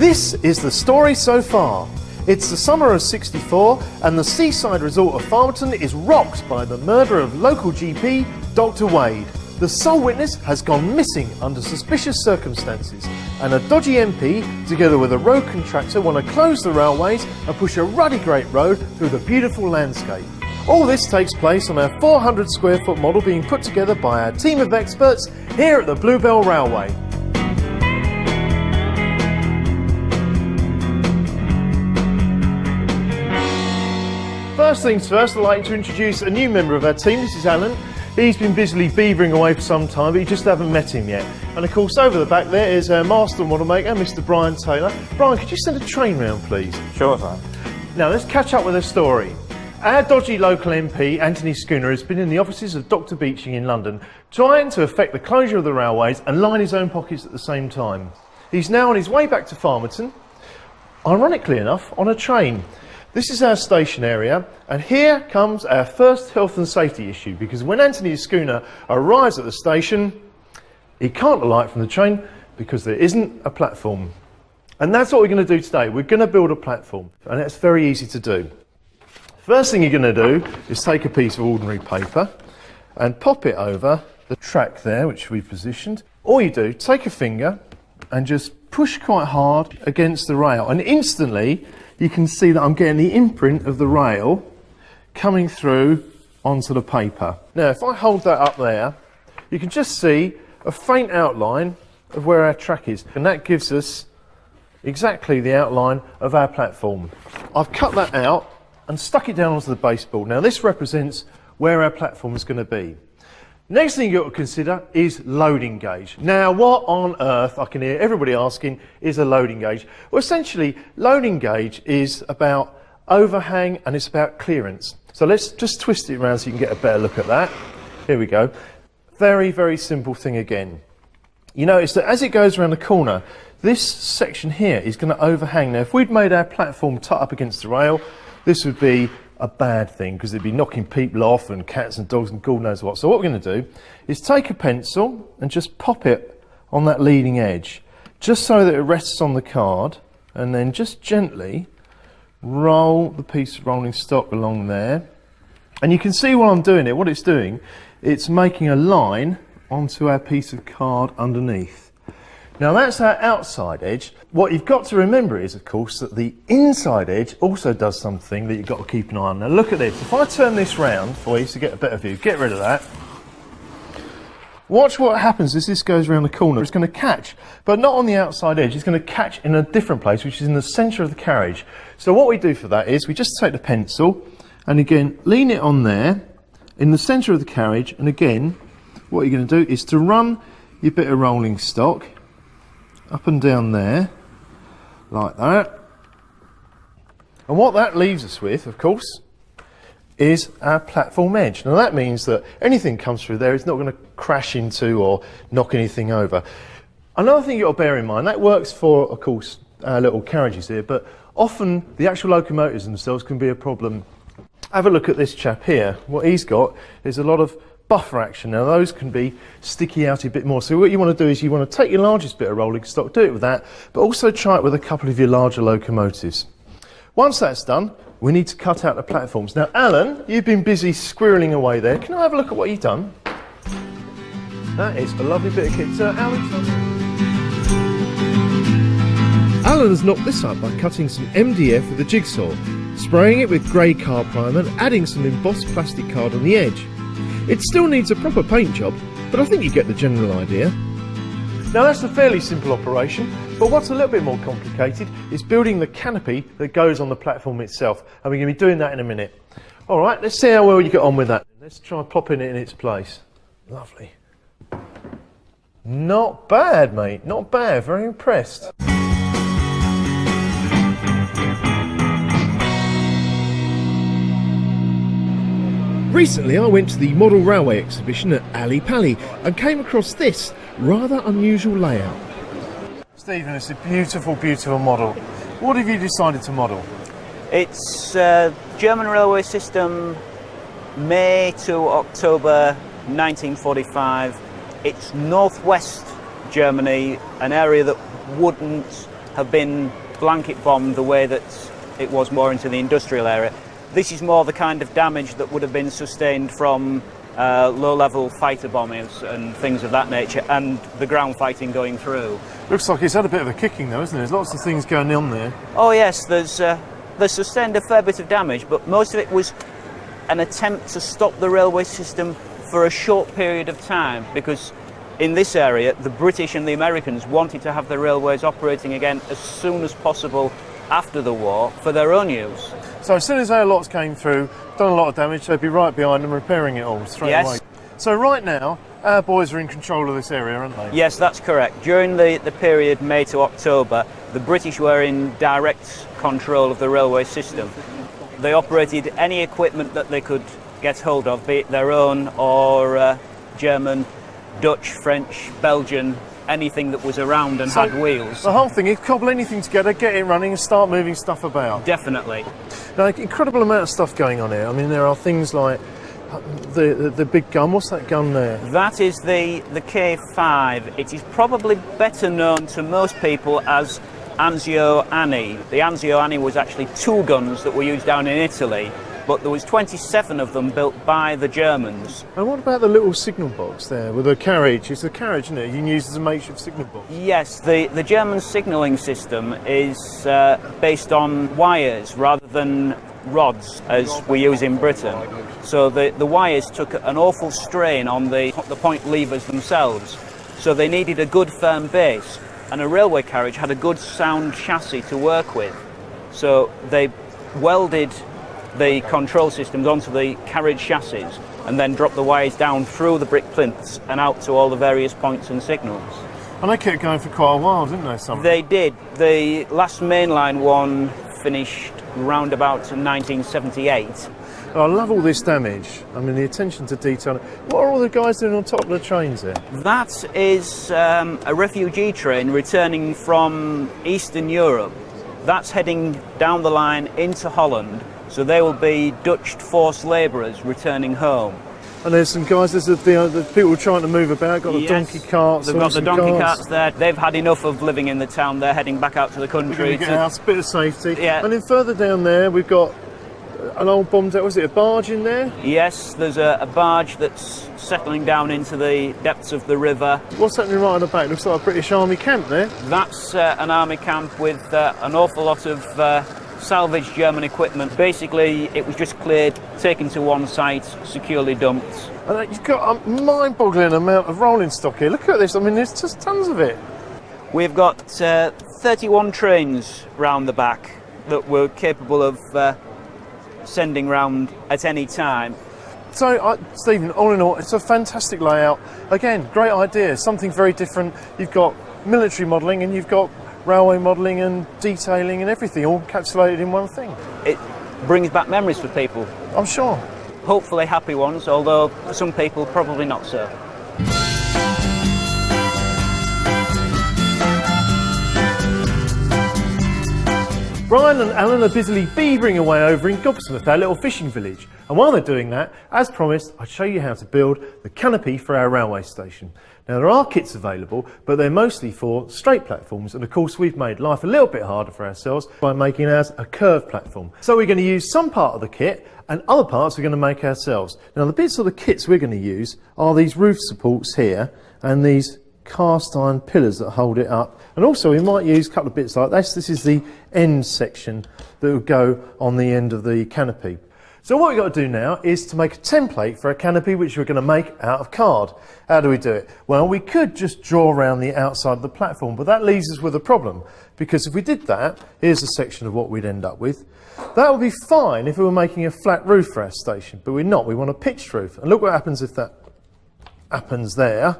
This is the story so far. It's the summer of '64 and the seaside resort of Farmerton is rocked by the murder of local GP Dr. Wade. The sole witness has gone missing under suspicious circumstances and a dodgy MP together with a road contractor want to close the railways and push a ruddy great road through the beautiful landscape. All this takes place on our 400 square foot model being put together by our team of experts here at the Bluebell Railway. First things first, I'd like to introduce a new member of our team. This is Alan. He's been busily beavering away for some time, but you just haven't met him yet. And of course, over the back there is our master model maker, Mr. Brian Taylor. Brian, could you send a train round, please? Sure, sir. Now, let's catch up with the story. Our dodgy local MP, Anthony Schooner, has been in the offices of Dr. Beeching in London, trying to effect the closure of the railways and line his own pockets at the same time. He's now on his way back to Farmerton, ironically enough, on a train. This is our station area, and here comes our first health and safety issue, because when Anthony Schooner arrives at the station, he can't alight from the train because there isn't a platform. And that's what we're going to do today. We're going to build a platform, and it's very easy to do. First thing you're going to do is take a piece of ordinary paper and pop it over the track there, which we've positioned. All you do, take a finger and just push quite hard against the rail, and instantly you can see that I'm getting the imprint of the rail coming through onto the paper. Now, if I hold that up there, you can just see a faint outline of where our track is, and that gives us exactly the outline of our platform. I've cut that out and stuck it down onto the baseboard. Now, this represents where our platform is going to be. Next thing you've got to consider is loading gauge. Now, what on earth, I can hear everybody asking, is a loading gauge? Well, essentially, loading gauge is about overhang and it's about clearance. So let's just twist it around so you can get a better look at that. Here we go. Very, very simple thing again. You notice that as it goes around the corner, this section here is going to overhang. Now, if we'd made our platform tuck up against the rail, this would be a bad thing because it'd be knocking people off and cats and dogs and God knows what. So what we're going to do is take a pencil and just pop it on that leading edge, just so that it rests on the card, and then just gently roll the piece of rolling stock along there. And you can see while I'm doing it, what it's doing, it's making a line onto our piece of card underneath. Now that's our outside edge. What you've got to remember is, of course, that the inside edge also does something that you've got to keep an eye on. Now look at this. If I turn this round for you to get a better view, get rid of that. Watch what happens as this goes around the corner. It's going to catch, but not on the outside edge. It's going to catch in a different place, which is in the centre of the carriage. So what we do for that is we just take the pencil and again lean it on there in the centre of the carriage, and again what you're going to do is to run your bit of rolling stock up and down there, like that. And what that leaves us with, of course, is our platform edge. Now that means that anything comes through there, it's not going to crash into or knock anything over. Another thing you've got to bear in mind, that works for, of course, our little carriages here, but often the actual locomotives themselves can be a problem. Have a look at this chap here. What he's got is a lot of buffer action. Now those can be sticky out a bit more. So what you want to do is you want to take your largest bit of rolling stock, do it with that, but also try it with a couple of your larger locomotives. Once that's done, we need to cut out the platforms. Now Alan, you've been busy squirreling away there. Can I have a look at what you've done? That is a lovely bit of kit. So Alan has knocked this up by cutting some MDF with a jigsaw, spraying it with grey card primer and adding some embossed plastic card on the edge. It still needs a proper paint job, but I think you get the general idea. Now that's a fairly simple operation, but what's a little bit more complicated is building the canopy that goes on the platform itself, and we're going to be doing that in a minute. Alright, let's see how well you get on with that. Let's try plopping it in its place. Lovely. Not bad, mate, not bad, very impressed. Recently I went to the Model Railway exhibition at Ali Pali and came across this rather unusual layout. Stephen, it's a beautiful, beautiful model. What have you decided to model? It's German railway system, May to October 1945. It's northwest Germany, an area that wouldn't have been blanket bombed the way that it was more into the industrial area. This is more the kind of damage that would have been sustained from low-level fighter bombers and things of that nature, and the ground fighting going through. Looks like it's had a bit of a kicking though, isn't it? There's lots of things going on there. Oh yes, there's sustained a fair bit of damage, but most of it was an attempt to stop the railway system for a short period of time, because in this area the British and the Americans wanted to have the railways operating again as soon as possible after the war for their own use. So as soon as our lots came through, done a lot of damage, they'd be right behind them repairing it all straight away. So right now, our boys are in control of this area, aren't they? Yes, that's correct. During the period May to October, the British were in direct control of the railway system. They operated any equipment that they could get hold of, be it their own or German, Dutch, French, Belgian, anything that was around and had wheels. The whole thing is cobble anything together, get it running and start moving stuff about. Definitely. Now, incredible amount of stuff going on here. I mean, there are things like the big gun. What's that gun there? That is the K5. It is probably better known to most people as Anzio Anni. The Anzio Anni was actually two guns that were used down in Italy, but there was 27 of them built by the Germans. And what about the little signal box there with the carriage? It's the carriage, isn't it? You can use as a makeshift signal box. Yes, the German signalling system is based on wires rather than rods as we use in Britain. So the wires took an awful strain on the point levers themselves. So they needed a good firm base, and a railway carriage had a good sound chassis to work with. So they welded the control systems onto the carriage chassis and then dropped the wires down through the brick plinths and out to all the various points and signals. And they kept going for quite a while, didn't they, some? They did. The last mainline one finished round about 1978. I love all this damage. I mean, the attention to detail. What are all the guys doing on top of the trains there? That is a refugee train returning from Eastern Europe. That's heading down the line into Holland. So they will be Dutch forced labourers returning home. And there's some guys, there's the people trying to move about, got the donkey carts. They've got the donkey carts there. They've had enough of living in the town. They're heading back out to the country. To get out, a bit of safety. Yeah. And then further down there, we've got an old bombed out, was it a barge in there? Yes, there's a barge that's settling down into the depths of the river. What's happening right on the back? Looks like a British Army camp there. That's an army camp with an awful lot of salvaged German equipment. Basically, it was just cleared, taken to one site, securely dumped. And you've got a mind-boggling amount of rolling stock here. Look at this, I mean, there's just tons of it. We've got 31 trains round the back that were capable of sending round at any time. So, Stephen, all in all, it's a fantastic layout. Again, great idea, something very different. You've got military modelling and you've got railway modelling and detailing and everything all encapsulated in one thing. It brings back memories for people. I'm sure. Hopefully happy ones, although for some people probably not so. Brian and Alan are busily beavering away over in Gobsmouth, our little fishing village. And while they're doing that, as promised, I'd show you how to build the canopy for our railway station. Now, there are kits available, but they're mostly for straight platforms. And of course, we've made life a little bit harder for ourselves by making ours a curved platform. So we're going to use some part of the kit and other parts we're going to make ourselves. Now, the bits of the kits we're going to use are these roof supports here and these cast iron pillars that hold it up, and also we might use a couple of bits like this. This is the end section that will go on the end of the canopy. So what we've got to do now is to make a template for a canopy which we're going to make out of card. How do we do it? Well, we could just draw around the outside of the platform, but that leaves us with a problem, because if we did that, here's a section of what we'd end up with. That would be fine if we were making a flat roof for our station, but we're not. We want a pitched roof, and look what happens if that happens there.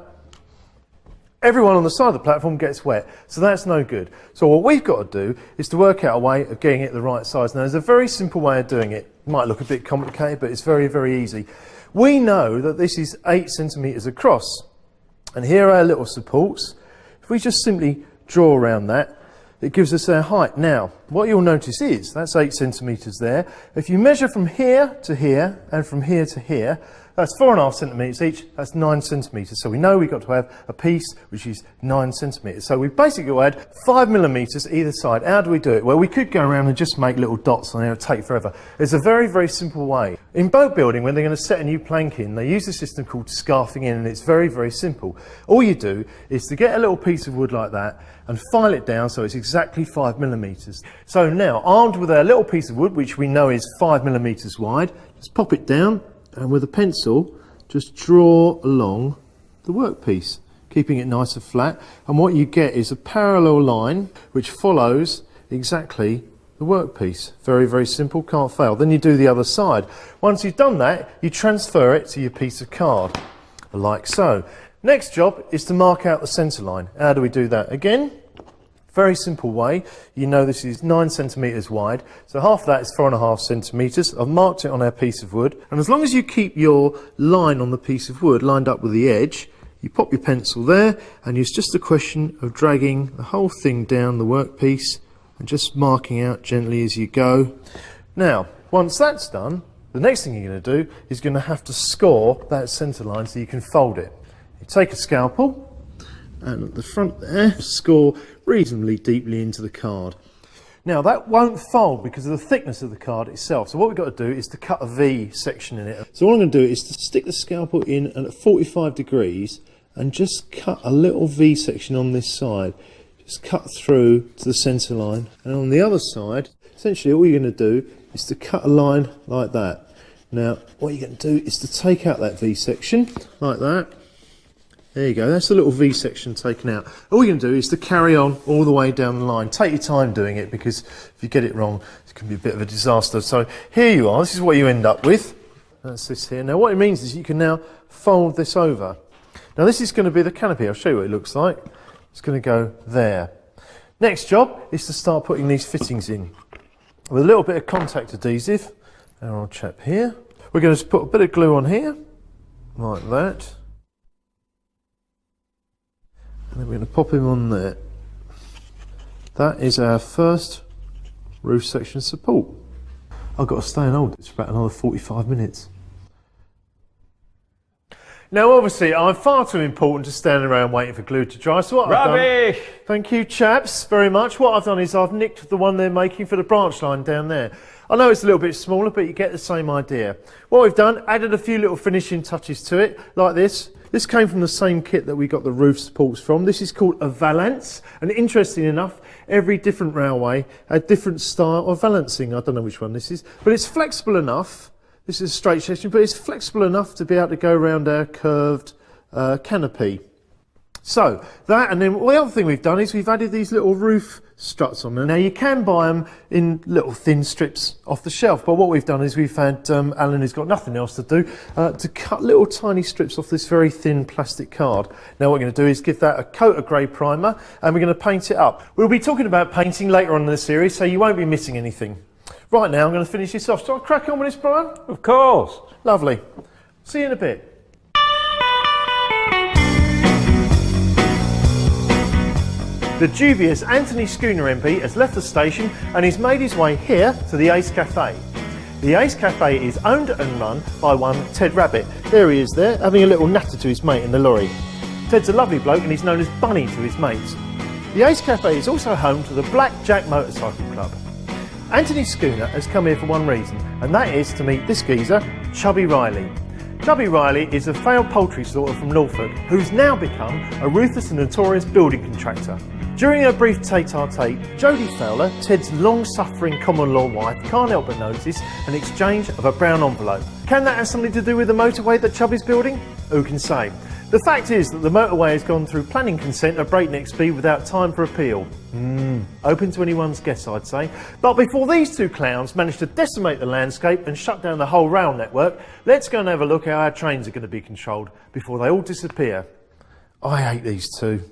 Everyone on the side of the platform gets wet, so that's no good. So what we've got to do is to work out a way of getting it the right size. Now, there's a very simple way of doing it. It might look a bit complicated, but it's very, very easy. We know that this is 8 centimetres across, and here are our little supports. If we just simply draw around that, it gives us our height. Now, what you'll notice is, that's 8 centimetres there. If you measure from here to here, and from here to here, That's 4.5 centimetres each, that's 9 centimetres. So we know we've got to have a piece which is 9 centimetres. So we've basically got to add 5 millimetres either side. How do we do it? Well, we could go around and just make little dots on there, it'll take forever. There's a very, very simple way. In boat building, when they're going to set a new plank in, they use a system called scarfing in, and it's very, very simple. All you do is to get a little piece of wood like that and file it down so it's exactly 5 millimetres. So now, armed with a little piece of wood, which we know is 5 millimetres wide, just pop it down and with a pencil, just draw along the workpiece, keeping it nice and flat. And what you get is a parallel line which follows exactly the workpiece. Very, very simple, can't fail. Then you do the other side. Once you've done that, you transfer it to your piece of card, like so. Next job is to mark out the centre line. How do we do that? Again, very simple way. You know this is 9 centimetres wide, so half of that is 4.5 centimetres. I've marked it on our piece of wood, and as long as you keep your line on the piece of wood lined up with the edge, you pop your pencil there, and it's just a question of dragging the whole thing down the workpiece and just marking out gently as you go. Now, once that's done, the next thing you're going to do is going to have to score that centre line so you can fold it. You take a scalpel, and at the front there, score reasonably deeply into the card. Now that won't fold because of the thickness of the card itself, so what we've got to do is to cut a V section in it. So all I'm going to do is to stick the scalpel in at 45 degrees and just cut a little V section on this side. Just cut through to the centre line, and on the other side, essentially all you're going to do is to cut a line like that. Now what you're going to do is to take out that V section like that. There you go, that's the little V section taken out. All you're going to do is to carry on all the way down the line. Take your time doing it, because if you get it wrong, it can be a bit of a disaster. So here you are, this is what you end up with. That's this here. Now what it means is you can now fold this over. Now this is going to be the canopy. I'll show you what it looks like. It's going to go there. Next job is to start putting these fittings in. With a little bit of contact adhesive, our old chap here. We're going to put a bit of glue on here, like that. And then we're going to pop him on there. That is our first roof section support. I've got to stay and hold this for about another 45 minutes. Now obviously I'm far too important to stand around waiting for glue to dry, so what I've done... Thank you chaps very much. What I've done is I've nicked the one they're making for the branch line down there. I know it's a little bit smaller, but you get the same idea. What we've done, added a few little finishing touches to it, like this. This came from the same kit that we got the roof supports from. This is called a valance, and interesting enough, every different railway had different style of valancing. I don't know which one this is, but it's flexible enough. This is a straight section, but it's flexible enough to be able to go around our curved canopy. So that, and then the other thing we've done is we've added these little roof struts on there. Now you can buy them in little thin strips off the shelf, but what we've done is we've had Alan, who's got nothing else to do, to cut little tiny strips off this very thin plastic card. Now what we're going to do is give that a coat of grey primer, and we're going to paint it up. We'll be talking about painting later on in the series, so you won't be missing anything. Right now I'm going to finish this off. Shall I crack on with this, Brian? Of course. Lovely. See you in a bit. The dubious Anthony Schooner MP has left the station and he's made his way here to the Ace Cafe. The Ace Cafe is owned and run by one Ted Rabbit. There he is there, having a little natter to his mate in the lorry. Ted's a lovely bloke and he's known as Bunny to his mates. The Ace Cafe is also home to the Black Jack Motorcycle Club. Anthony Schooner has come here for one reason, and that is to meet this geezer, Chubby Riley. Chubby Riley is a failed poultry slaughter from Norfolk who's now become a ruthless and notorious building contractor. During her brief tete-a-tete, Jodie Fowler, Ted's long-suffering common-law wife, can't help but notice an exchange of a brown envelope. Can that have something to do with the motorway that Chubby's building? Who can say? The fact is that the motorway has gone through planning consent at breakneck speed without time for appeal. Open to anyone's guess, I'd say. But before these two clowns manage to decimate the landscape and shut down the whole rail network, let's go and have a look how our trains are going to be controlled before they all disappear. I hate these two.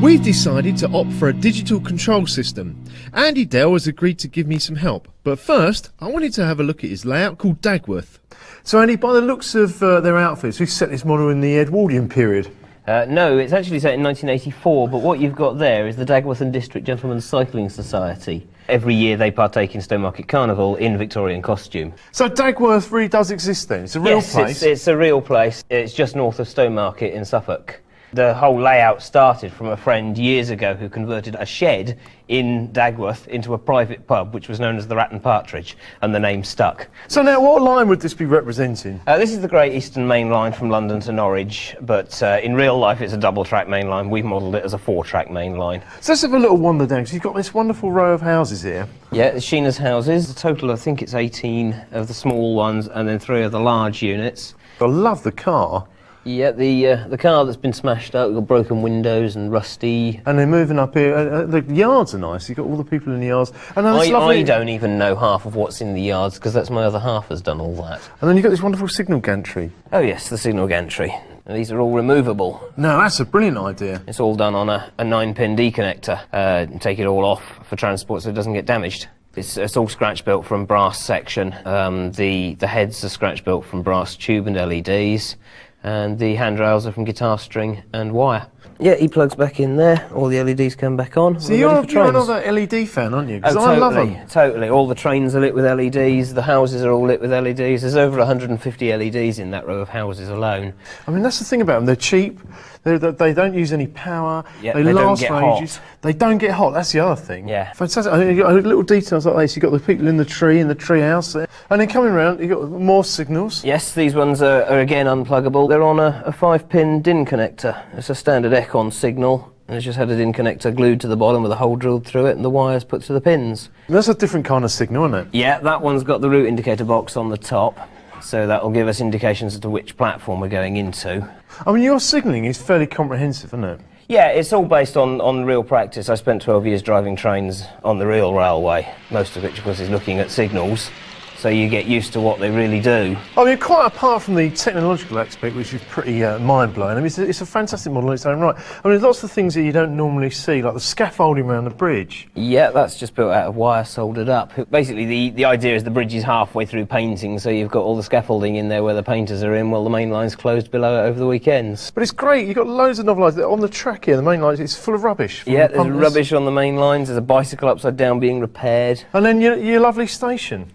We've decided to opt for a digital control system. Andy Dell has agreed to give me some help, but first I wanted to have a look at his layout called Dagworth. So Andy, by the looks of their outfits, we've set this model in the Edwardian period. No, it's actually set in 1984, but what you've got there is the Dagworth and District Gentlemen's Cycling Society. Every year they partake in Stowmarket Carnival in Victorian costume. So Dagworth really does exist then? It's a real place? It's a real place. It's just north of Stowmarket in Suffolk. The whole layout started from a friend years ago who converted a shed in Dagworth into a private pub, which was known as the Rat and Partridge, and the name stuck. So now, what line would this be representing? This is the Great Eastern Main Line from London to Norwich, but in real life it's a double-track main line. We've modelled it as a 4-track main line. So let's have a little wander down, because you've got this wonderful row of houses here. Yeah, the Sheena's houses. The total, I think it's 18 of the small ones, and then 3 of the large units. I love the car. Yeah, the car that's been smashed up, we've got broken windows and rusty. And they're moving up here. The yards are nice. You've got all the people in the yards. And it's lovely. I don't even know half of what's in the yards, because that's my other half has done all that. And then you've got this wonderful signal gantry. Oh yes, the signal gantry. And these are all removable. No, that's a brilliant idea. It's all done on a 9-pin D-connector. Take it all off for transport so it doesn't get damaged. It's all scratch built from brass section. The heads are scratch built from brass tube and LEDs. And the handrails are from guitar string and wire. Yeah, he plugs back in there, all the LEDs come back on. So you're another LED fan, aren't you? Because totally, I love them. Totally. All the trains are lit with LEDs, the houses are all lit with LEDs. There's over 150 LEDs in that row of houses alone. I mean, that's the thing about them. They're cheap, they don't use any power, yeah, they last for ages. They don't get hot, that's the other thing. Yeah. Fantastic. I mean, you've got little details like this. You've got the people in the tree house there. And then coming around, you've got more signals. Yes, these ones are again unpluggable. They're on a 5-pin DIN connector. It's a standard Econ signal. And it's just had a DIN connector glued to the bottom with a hole drilled through it and the wires put to the pins. That's a different kind of signal, isn't it? Yeah, that one's got the route indicator box on the top. So that will give us indications as to which platform we're going into. I mean, your signalling is fairly comprehensive, isn't it? Yeah, it's all based on real practice. I spent 12 years driving trains on the real railway, most of which, of course, is looking at signals. So you get used to what they really do. I mean, quite apart from the technological aspect, which is pretty mind-blowing, I mean, it's a fantastic model in its own right. I mean, there's lots of things that you don't normally see, like the scaffolding around the bridge. Yeah, that's just built out of wire soldered up. Basically, the idea is the bridge is halfway through painting, so you've got all the scaffolding in there where the painters are in, while the main line's closed below it over the weekends. But it's great, you've got loads of novelites on the track here, the main line, it's full of rubbish. Yeah, there's rubbish on the main lines, there's a bicycle upside down being repaired. And then your lovely station.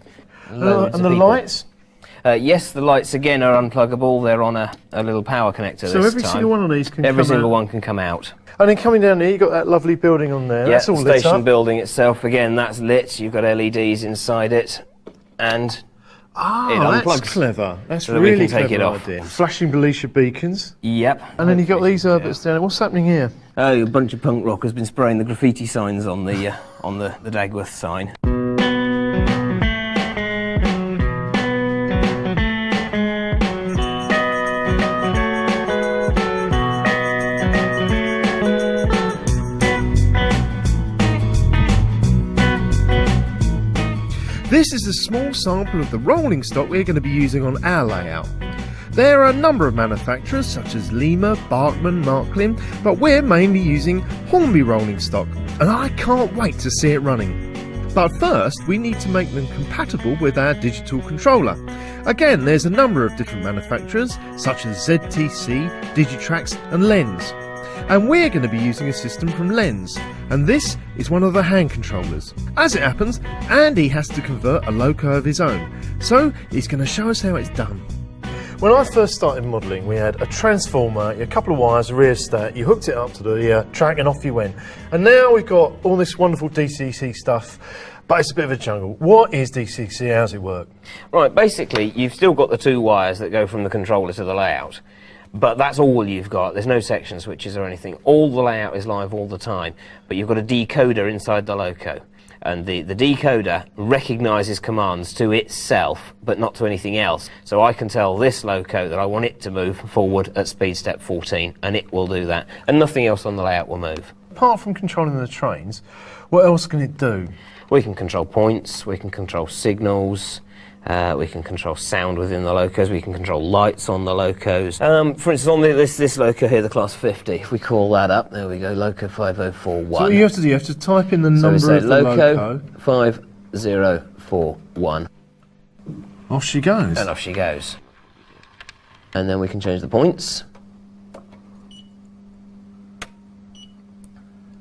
And the lights? Yes, the lights again are unpluggable. They're on a little power connector. So every single one of these can come out? Every single one can come out. And then coming down here, you've got that lovely building on there. Yeah, that's all lit up. the station building itself, again, that's lit. You've got LEDs inside it. And it unplugs. That's clever. That's so really we can take clever it off. idea. Flashing Belisha beacons. Yep. And then you've got these bits down there. What's happening here? Oh, a bunch of punk rockers been spraying the graffiti signs on the Dagworth sign. This is a small sample of the rolling stock we're going to be using on our layout. There are a number of manufacturers such as Lima, Barkman, Marklin, but we're mainly using Hornby rolling stock, and I can't wait to see it running. But first we need to make them compatible with our digital controller. Again, there's a number of different manufacturers such as ZTC, Digitrax and Lens. And we're going to be using a system from Lens, and this is one of the hand controllers. As it happens, Andy has to convert a loco of his own, so he's going to show us how it's done. When I first started modelling, we had a transformer, a couple of wires, a rheostat, you hooked it up to the track and off you went. And now we've got all this wonderful DCC stuff, but it's a bit of a jungle. What is DCC? How does it work? Right, basically, you've still got the 2 wires that go from the controller to the layout. But that's all you've got. There's no section switches or anything. All the layout is live all the time. But you've got a decoder inside the loco. And the decoder recognises commands to itself, but not to anything else. So I can tell this loco that I want it to move forward at speed step 14, and it will do that. And nothing else on the layout will move. Apart from controlling the trains, what else can it do? We can control points, we can control signals, we can control sound within the locos, we can control lights on the locos. For instance, on this loco here, the Class 50, if we call that up, there we go, loco 5041. So what you have to do, you have to type in the number of the loco. 5041. Off she goes. And off she goes. And then we can change the points.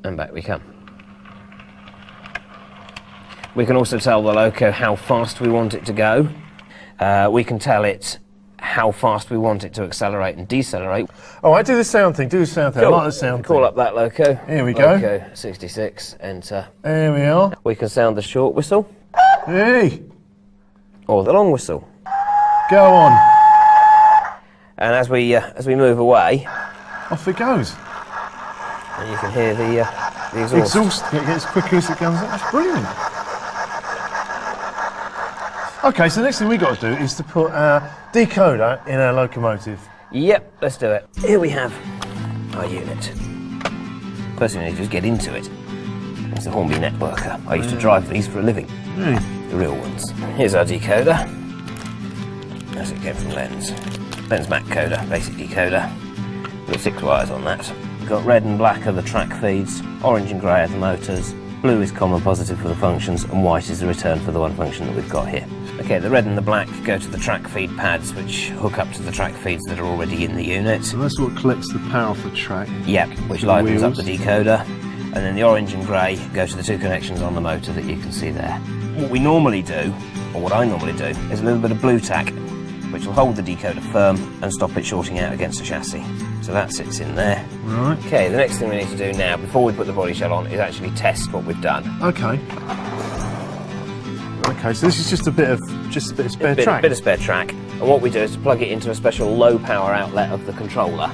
And back we come. We can also tell the loco how fast we want it to go. We can tell it how fast we want it to accelerate and decelerate. Oh, I do the sound thing. Do the sound thing. Cool. I like the sound Call thing. up that loco. Here we go. Loco 66, enter. There we are. We can sound the short whistle Hey, or the long whistle. go on. And as we move away, Off it goes. and you can hear the exhaust. Exhaust gets quicker as it comes up. That's brilliant. Okay, so the next thing we got to do is to put our decoder in our locomotive. Yep, let's do it. Here we have our unit. First thing we need to do is get into it. It's the Hornby Networker. I used to drive these for a living. The real ones. Here's our decoder. As it came from Lens. Lens Mac coder, basic decoder. We've got 6 wires on that. We've got red and black are the track feeds, orange and grey are the motors, blue is common positive for the functions, and white is the return for the one function that we've got here. Okay, the red and the black go to the track feed pads, which hook up to the track feeds that are already in the unit. So that's what collects the power off the track. Yep, which The livens up wheels. the decoder. And then the orange and grey go to the 2 connections on the motor that you can see there. What we normally do, or what I normally do, is a little bit of blue tack, which will hold the decoder firm and stop it shorting out against the chassis. So that sits in there. Right. Okay, the next thing we need to do now, before we put the body shell on, is actually test what we've done. Okay. Okay, so this is just a bit of spare track. Bit of spare track. And what we do is to plug it into a special low power outlet of the controller.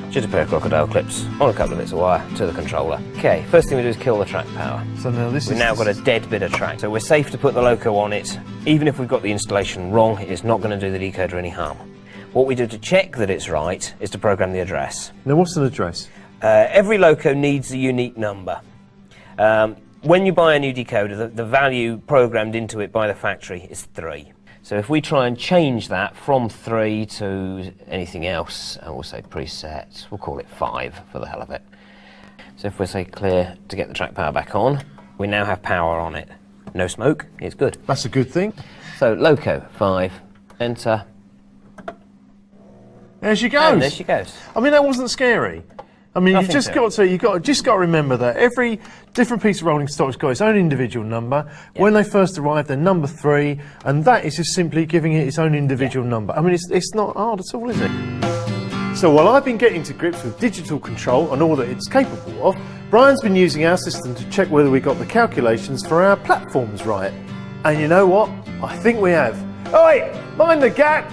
Just a pair of crocodile clips on a couple of bits of wire to the controller. Okay, first thing we do is kill the track power. So now this We've is now got a dead bit of track, so we're safe to put the loco on it. Even if we've got the installation wrong, it's not going to do the decoder any harm. What we do to check that it's right is to program the address. Now what's an address? Every loco needs a unique number. When you buy a new decoder, the value programmed into it by the factory is 3. So if we try and change that from 3 to anything else, and we'll say preset, we'll call it 5 for the hell of it. So if we say clear to get the track power back on, we now have power on it. No smoke, it's good. That's a good thing. So loco 5, enter, There she and goes. there she goes. I mean, that wasn't scary. I mean, Nothing to you've just got to remember that every different piece of rolling stock's got its own individual number. Yeah. When they first arrived, they're number 3, and that is just simply giving it its own individual number. I mean, it's not hard at all, is it? So while I've been getting to grips with digital control and all that it's capable of, Brian's been using our system to check whether we got the calculations for our platforms right. And you know what? I think we have. Oi, mind the gap!